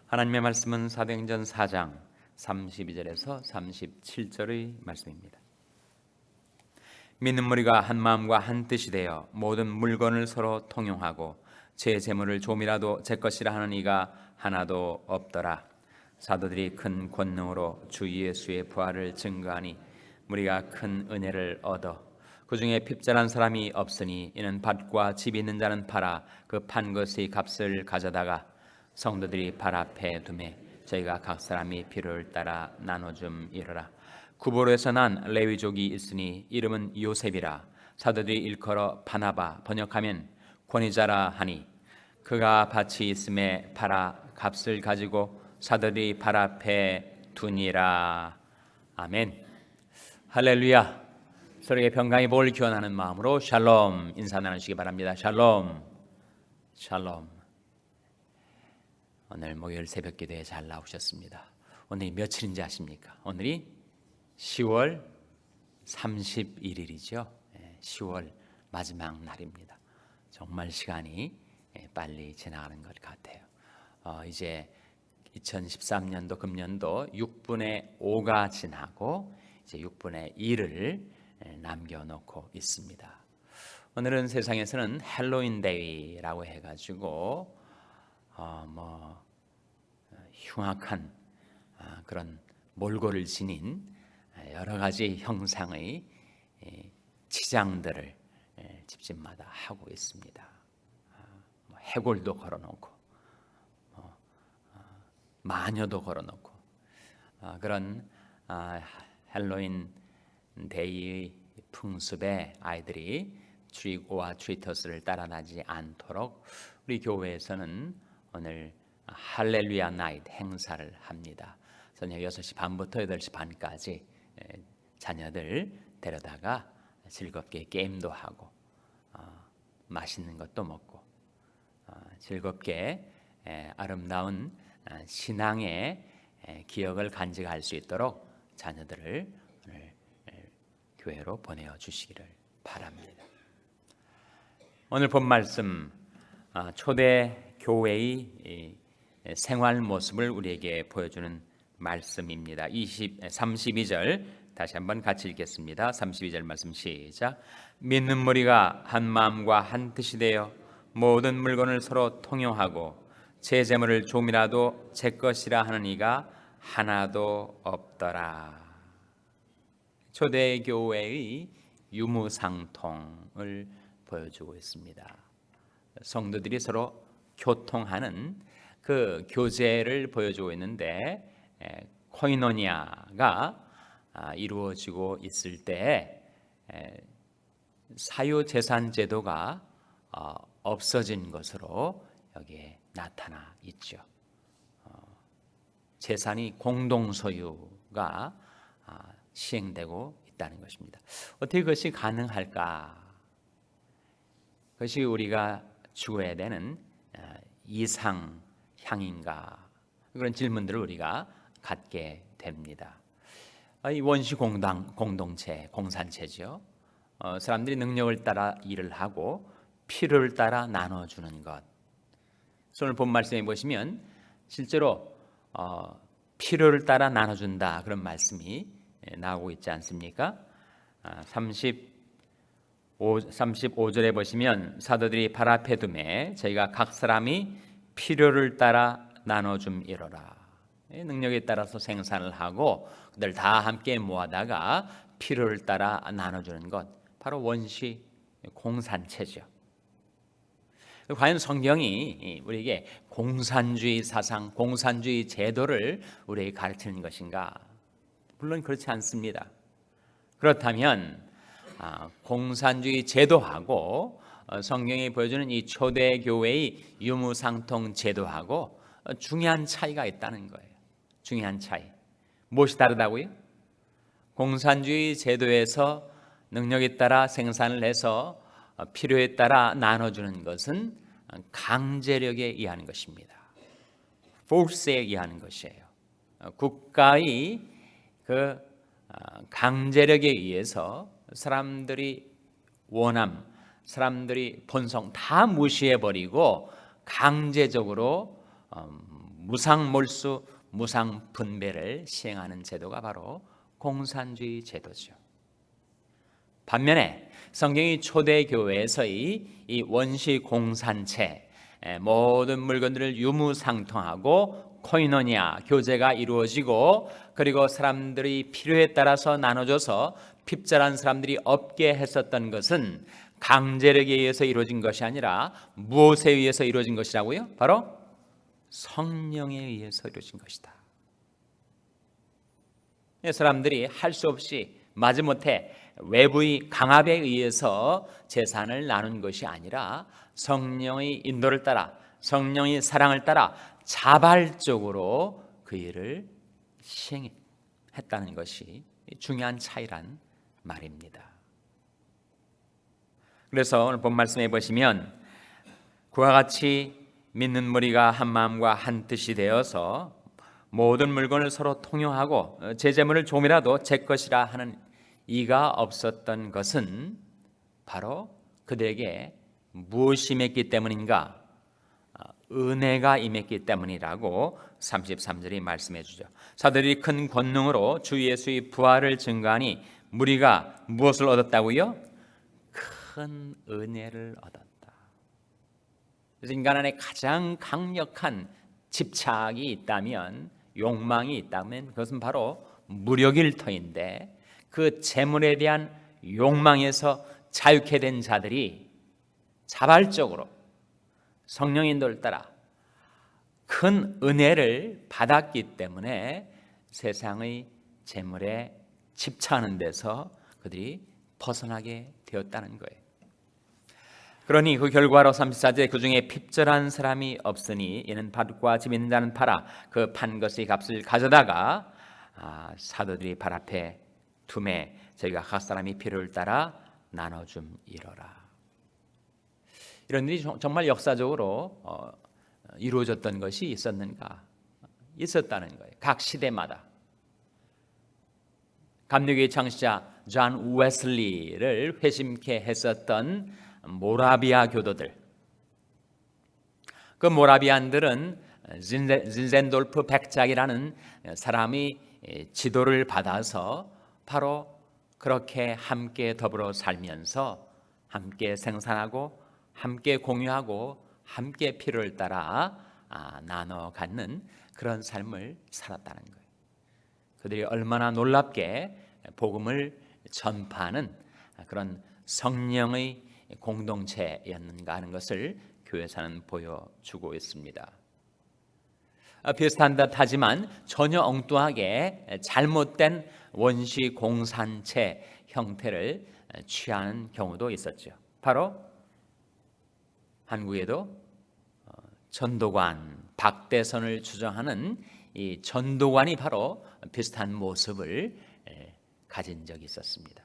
하나님의 말씀은 사도행전 4장 32절에서 37절의 말씀입니다. 믿는 무리가 한 마음과 한 뜻이 되어 모든 물건을 서로 통용하고 제 재물을 조금이라도 제 것이라 하는 이가 하나도 없더라. 사도들이 큰 권능으로 주 예수의 부활을 증거하니 무리가 큰 은혜를 얻어 그 중에 핍절한 사람이 없으니 이는 밭과 집이 있는 자는 팔아 그 판 것의 값을 가져다가 성도들이 발 앞에 두매 저희가 각 사람이 필요를 따라 나눠줌 이르라. 구보로에서 난 레위족이 있으니 이름은 요셉이라. 사도들이 일컬어 바나바 번역하면 권위자라 하니 그가 밭이 있음에 팔아 값을 가지고 사도들이 발 앞에 두니라. 아멘. 할렐루야. 서로에게 평강의 복을 기원하는 마음으로 샬롬 인사 나누시기 바랍니다. 샬롬. 샬롬. 오늘 목요일 새벽 기도에 잘 나오셨습니다. 오늘이 며칠인지 아십니까? 오늘이 10월 31일이죠. 10월 마지막 날입니다. 정말 시간이 빨리 지나가는 것 같아요. 이제 2013년도 금년도 6분의 5가 지나고 이제 6분의 1을 남겨놓고 있습니다. 오늘은 세상에서는 헬로윈 데이라고 해가지고 흉악한 그런 몰골을 지닌 여러 가지 형상의 치장들을 집집마다 하고 있습니다. 해골도 걸어놓고 마녀도 걸어놓고 그런 헬로윈 데이의 풍습에 아이들이 트릭 오어 트리터스를 따라나지 않도록 우리 교회에서는 오늘 할렐루야 나잇 행사를 합니다. 저녁 6시 반부터 8시 반까지 자녀들 데려다가 즐겁게 게임도 하고 맛있는 것도 먹고 즐겁게 아름다운 신앙의 기억을 간직할 수 있도록 자녀들을 오늘 교회로 보내어 주시기를 바랍니다. 오늘 본 말씀 초대 교회의 생활 모습을 우리에게 보여주는 말씀입니다. 32절 다시 한번 같이 읽겠습니다. 32절 말씀 시작. 믿는 무리가 한 마음과 한 뜻이 되어 모든 물건을 서로 통용하고 제 재물을 조금이라도 제 것이라 하는 이가 하나도 없더라. 초대 교회의 유무상통을 보여주고 있습니다. 성도들이 서로 교통하는 그 교제를 보여주고 있는데 코이노니아가 이루어지고 있을 때 사유재산 제도가 없어진 것으로 여기에 나타나 있죠. 재산이 공동소유가 시행되고 있다는 것입니다. 어떻게 그것이 가능할까? 그것이 우리가 추구해야 되는 이상향인가? 그런 질문들을 우리가 갖게 됩니다. 이 원시 공동체, 공산체죠. 사람들이 능력을 따라 일을 하고 필요를 따라 나눠주는 것. 오늘 본 말씀에 보시면 실제로 필요를 따라 나눠준다 그런 말씀이 나오고 있지 않습니까? 35절에 보시면 사도들이 발 앞에 두매 저희가 각 사람이 필요를 따라 나눠줌 이러라. 능력에 따라서 생산을 하고 그들 다 함께 모아다가 필요를 따라 나눠주는 것 바로 원시 공산체죠. 과연 성경이 우리에게 공산주의 사상, 공산주의 제도를 우리에게 가르치는 것인가? 물론 그렇지 않습니다. 그렇다면 공산주의 제도하고 성경이 보여주는 이 초대교회의 유무상통 제도하고 중요한 차이가 있다는 거예요. 중요한 차이. 무엇이 다르다고요? 공산주의 제도에서 능력에 따라 생산을 해서 필요에 따라 나눠주는 것은 강제력에 의한 것입니다. force에 의한 것이에요. 국가의 그 강제력에 의해서 사람들이 원함, 사람들이 본성 다 무시해버리고 강제적으로 무상몰수, 무상분배를 시행하는 제도가 바로 공산주의 제도죠. 반면에 성경이 초대교회에서의 이 원시공산체, 모든 물건들을 유무상통하고 코이노니아, 교제가 이루어지고 그리고 사람들이 필요에 따라서 나눠줘서 핍절한 사람들이 없게 했었던 것은 강제력에 의해서 이루어진 것이 아니라 무엇에 의해서 이루어진 것이라고요? 바로 성령에 의해서 이루어진 것이다. 사람들이 할 수 없이 마지못해 외부의 강압에 의해서 재산을 나눈 것이 아니라 성령의 인도를 따라, 성령의 사랑을 따라 자발적으로 그 일을 시행했다는 것이 중요한 차이란 말입니다. 그래서 오늘 본 말씀에 보시면 그와 같이 믿는 무리가 한 마음과 한 뜻이 되어서 모든 물건을 서로 통용하고 제 재물을 조금이라도 제 것이라 하는 이가 없었던 것은 바로 그들에게 무엇이 임했기 때문인가? 은혜가 임했기 때문이라고 33절이 말씀해 주죠. 사도들이 큰 권능으로 주 예수의 부활을 증거하니 무리가 무엇을 얻었다고요? 큰 은혜를 얻었다. 그래서 인간 안에 가장 강력한 집착이 있다면, 욕망이 있다면 그것은 바로 무력일 터인데, 그 재물에 대한 욕망에서 자유케 된 자들이 자발적으로 성령 인도를 따라 큰 은혜를 받았기 때문에 세상의 재물에 집착하는 데서 그들이 벗어나게 되었다는 거예요. 그러니 그 결과로 34절 그 중에 핍절한 사람이 없으니 이는 밭과 집 있는 자는 팔아 그 판 것의 값을 가져다가 사도들이 발 앞에 둠에 저희가 각 사람이 필요를 따라 나눠줌 이러라. 이런 일이 정말 역사적으로 이루어졌던 것이 있었는가? 있었다는 거예요. 각 시대마다. 감리교의 창시자 존 웨슬리를 회심케 했었던 모라비아 교도들, 그 모라비안들은 진센돌프 백작이라는 사람이 지도를 받아서 바로 그렇게 함께 더불어 살면서 함께 생산하고 함께 공유하고 함께 필요를 따라 나눠 갖는 그런 삶을 살았다는 거예요. 그들이 얼마나 놀랍게 복음을 전파하는 그런 성령의 공동체였는가 하는 것을 교회사는 보여주고 있습니다. 비슷한 듯하지만 전혀 엉뚱하게 잘못된 원시 공산체 형태를 취하는 경우도 있었죠. 바로 한국에도 전도관, 박대선을 주장하는 이 전도관이 바로 비슷한 모습을 가진 적이 있었습니다.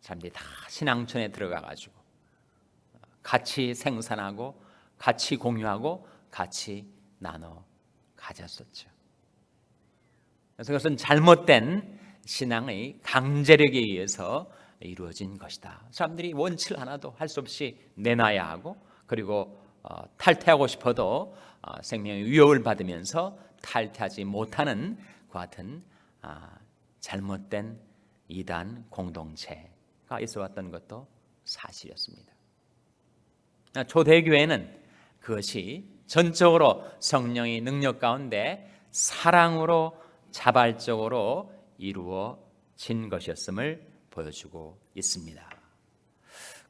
사람들이 다 신앙촌에 들어가가지고 같이 생산하고 같이 공유하고 같이 나눠 가졌었죠. 그래서 그것은 잘못된 신앙의 강제력에 의해서 이루어진 것이다. 사람들이 원칙을 하나도 할 수 없이 내놔야 하고, 그리고 탈퇴하고 싶어도 생명의 위협을 받으면서 탈퇴하지 못하는 그 같은 잘못된 이단 공동체가 있어왔던 것도 사실이었습니다. 초대교회는 그것이 전적으로 성령의 능력 가운데 사랑으로 자발적으로 이루어진 것이었음을 보여주고 있습니다.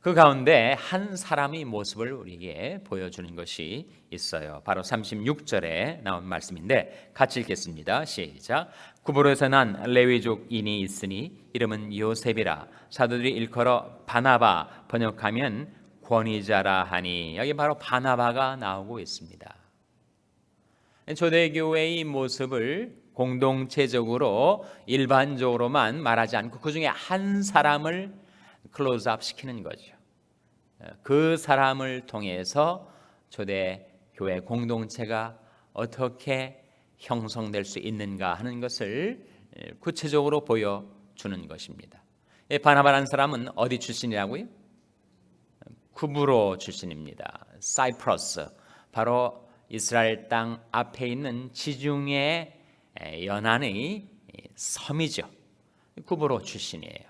그 가운데 한 사람의 모습을 우리에게 보여주는 것이 있어요. 바로 36절에 나온 말씀인데 같이 읽겠습니다. 시작. 구브로에서 난 레위족인이 있으니 이름은 요셉이라. 사도들이 일컬어 바나바, 번역하면 권위자라 하니. 여기 바로 바나바가 나오고 있습니다. 초대교회의 모습을 공동체적으로 일반적으로만 말하지 않고 그 중에 한 사람을 클로즈업 시키는 거죠. 그 사람을 통해서 초대교회 공동체가 어떻게 형성될 수 있는가 하는 것을 구체적으로 보여주는 것입니다. 바나바라는 사람은 어디 출신이라고요? 쿠브로 출신입니다. 사이프러스, 바로 이스라엘 땅 앞에 있는 지중해 연안의 섬이죠. 구브로 출신이에요.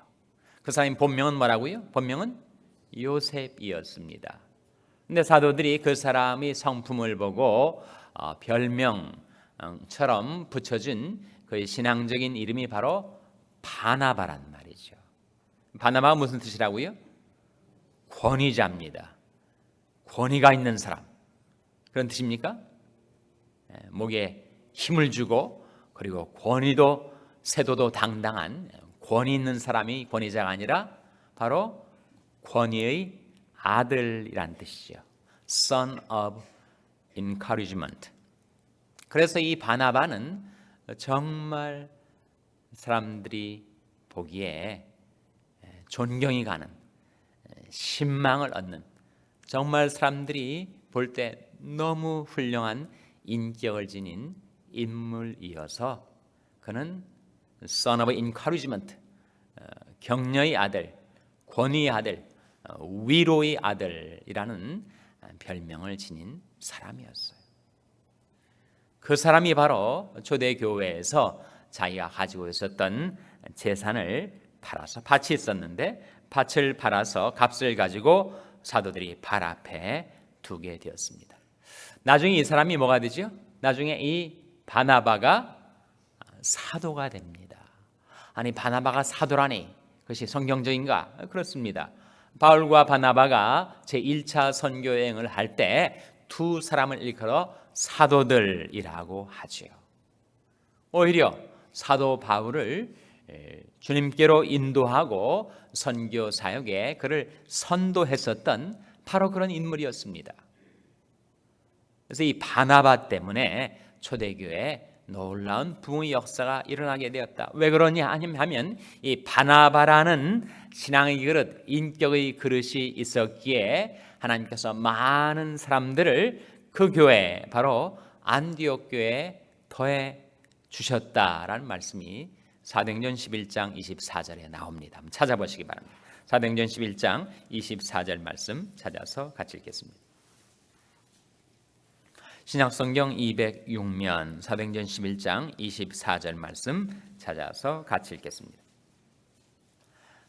그 사람의 본명은 뭐라고요? 본명은 요셉이었습니다. 근데 사도들이 그 사람의 성품을 보고 별명처럼 붙여준 그의 신앙적인 이름이 바로 바나바란 말이죠. 바나바가 무슨 뜻이라고요? 권위자입니다. 권위가 있는 사람, 그런 뜻입니까? 목에 힘을 주고 그리고 권위도 세도도 당당한 권위 있는 사람이 권위자가 아니라 바로 권위의 아들이란 뜻이죠. Son of encouragement. 그래서 이 바나바는 정말 사람들이 보기에 존경이 가는, 신망을 얻는, 정말 사람들이 볼 때 너무 훌륭한 인격을 지닌 인물이어서 그는 Son of encouragement, 격려의 아들, 권위의 아들, 위로의 아들이라는 별명을 지닌 사람이었어요. 그 사람이 바로 초대교회에서 자기가 가지고 있었던 재산을 팔아서 밭이 있었는데 밭을 팔아서 값을 가지고 사도들이 발 앞에 두게 되었습니다. 나중에 이 사람이 뭐가 되죠? 나중에 이 바나바가 사도가 됩니다. 아니, 바나바가 사도라니 그것이 성경적인가? 그렇습니다. 바울과 바나바가 제1차 선교 여행을 할 때 두 사람을 일컬어 사도들이라고 하지요. 오히려 사도 바울을 주님께로 인도하고 선교 사역에 그를 선도했었던 바로 그런 인물이었습니다. 그래서 이 바나바 때문에 초대교회에 놀라운 부흥의 역사가 일어나게 되었다. 왜 그러냐 하면 이 바나바라는 신앙의 그릇, 인격의 그릇이 있었기에 하나님께서 많은 사람들을 그 교회, 바로 안디옥 교회에 더해 주셨다라는 말씀이 사도행전 11장 24절에 나옵니다. 한번 찾아보시기 바랍니다. 사도행전 11장 24절 말씀 찾아서 같이 읽겠습니다. 신약성경 206면 사도행전 11장 24절 말씀 찾아서 같이 읽겠습니다.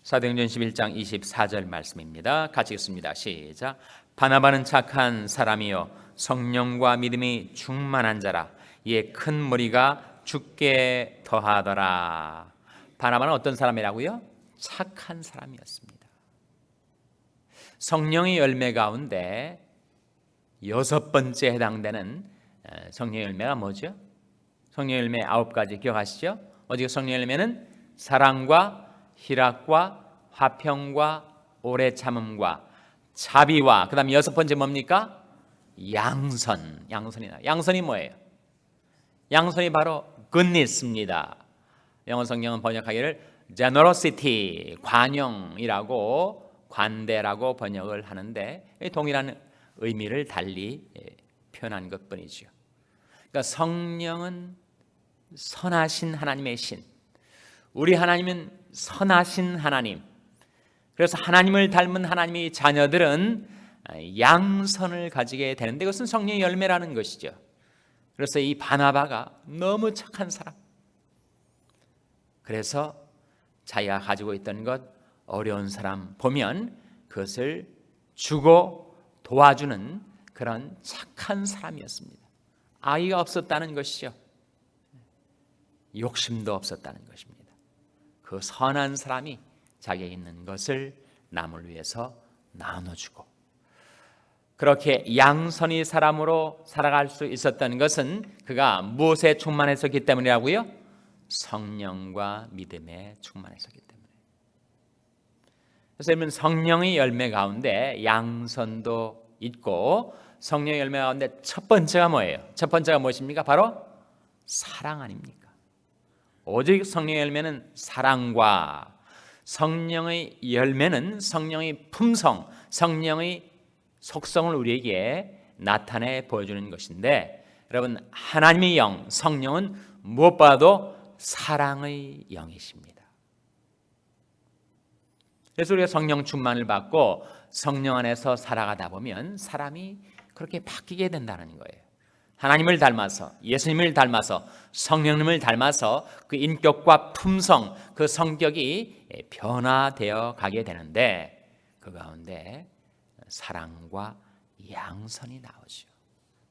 사도행전 11장 24절 말씀입니다. 같이 읽습니다. 시작. 바나바는 착한 사람이요 성령과 믿음이 충만한 자라. 이에 큰 무리가 죽게 더하더라. 바나바는 어떤 사람이라고요? 착한 사람이었습니다. 성령의 열매 가운데 6번째 해당되는 성령의 열매가 뭐죠? 성령의 열매 9가지 기억하시죠? 어디가 성령의 열매는 사랑과 희락과 화평과 오래 참음과 자비와, 그 다음에 6번째 뭡니까? 양선이 뭐예요? 양선이 바로 goodness입니다. 영어 성경은 번역하기를 generosity, 관용이라고, 관대라고 번역을 하는데 동일한 의미를 달리 표현한 것뿐이죠. 그러니까 성령은 선하신 하나님의 신, 우리 하나님은 선하신 하나님. 그래서 하나님을 닮은 하나님의 자녀들은 양선을 가지게 되는데 그것은 성령의 열매라는 것이죠. 그래서 이 바나바가 너무 착한 사람, 그래서 자기가 가지고 있던 것, 어려운 사람 보면 그것을 주고 도와주는 그런 착한 사람이었습니다. 아이가 없었다는 것이죠. 욕심도 없었다는 것입니다. 그 선한 사람이 자기에 있는 것을 남을 위해서 나눠주고, 그렇게 양선의 사람으로 살아갈 수 있었던 것은 그가 무엇에 충만했었기 때문이라고요? 성령과 믿음에 충만했었기 때문에. 그래서 여러분, 성령의 열매 가운데 양선도 있고, 성령의 열매 가운데 첫 번째가 뭐예요? 첫 번째가 무엇입니까? 바로 사랑 아닙니까? 오직 성령의 열매는 사랑과, 성령의 열매는 성령의 품성, 성령의 속성을 우리에게 나타내 보여주는 것인데, 여러분, 하나님의 영, 성령은 무엇보다도 사랑의 영이십니다. 그래서 우리가 성령 충만을 받고 성령 안에서 살아가다 보면 사람이 그렇게 바뀌게 된다는 거예요. 하나님을 닮아서, 예수님을 닮아서, 성령님을 닮아서 그 인격과 품성, 그 성격이 변화되어 가게 되는데 그 가운데 사랑과 양선이 나오죠.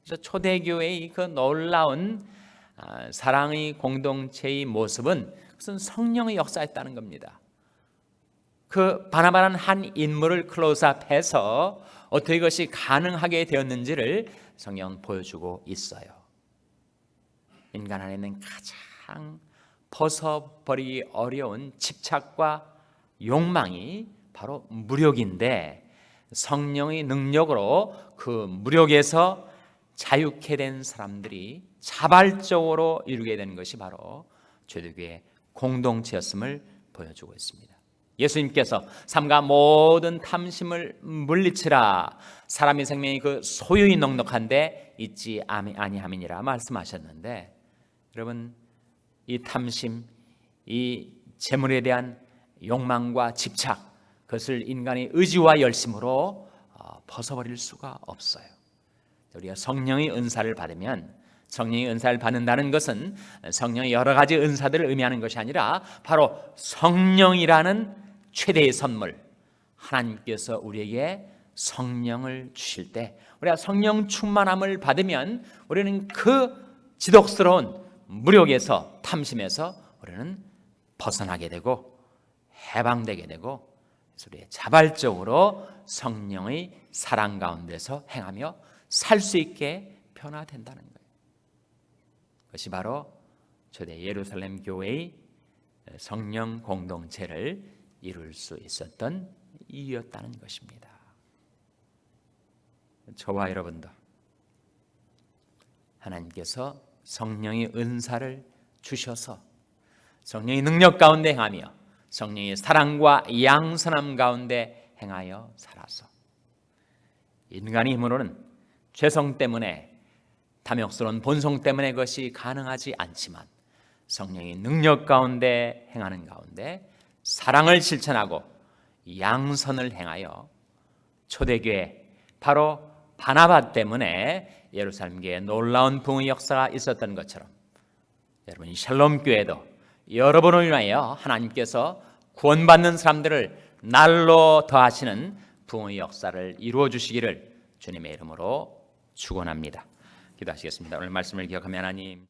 그래서 초대교회의 그 놀라운 사랑의 공동체의 모습은 그것은 성령의 역사였다는 겁니다. 그 바나바라는 한 인물을 클로즈업해서 어떻게 이것이 가능하게 되었는지를 성경은 보여주고 있어요. 인간 안에는 가장 벗어버리기 어려운 집착과 욕망이 바로 무력인데 성령의 능력으로 그 무력에서 자유케 된 사람들이 자발적으로 이루게 되는 것이 바로 초대교회 공동체였음을 보여주고 있습니다. 예수님께서 삼가 모든 탐심을 물리치라 사람의 생명이 그 소유히 넉넉한데 있지 아니함이니라 말씀하셨는데, 여러분 이 탐심, 이 재물에 대한 욕망과 집착, 그것을 인간의 의지와 열심으로 벗어버릴 수가 없어요. 우리가 성령의 은사를 받으면, 성령의 은사를 받는다는 것은 성령의 여러 가지 은사들을 의미하는 것이 아니라 바로 성령이라는 최대의 선물, 하나님께서 우리에게 성령을 주실 때 우리가 성령 충만함을 받으면 우리는 그 지독스러운 무력에서, 탐심에서 우리는 벗어나게 되고 해방되게 되고, 우리의 자발적으로 성령의 사랑 가운데서 행하며 살 수 있게 변화된다는 거예요. 그것이 바로 초대 예루살렘 교회의 성령 공동체를 이룰 수 있었던 이유였다는 것입니다. 저와 여러분도 하나님께서 성령의 은사를 주셔서 성령의 능력 가운데 행하며 성령의 사랑과 양선함 가운데 행하여 살아서, 인간의 힘으로는 죄성 때문에, 탐욕스러운 본성 때문에 그것이 가능하지 않지만 성령의 능력 가운데 행하는 가운데 사랑을 실천하고 양선을 행하여 초대교회, 바로 바나바 때문에 예루살렘 교회에 놀라운 부흥의 역사가 있었던 것처럼 여러분 샬롬 교회도 여러분을 위하여 하나님께서 구원받는 사람들을 날로 더하시는 부흥의 역사를 이루어 주시기를 주님의 이름으로 축원합니다. 기도하시겠습니다. 오늘 말씀을 기억하며 하나님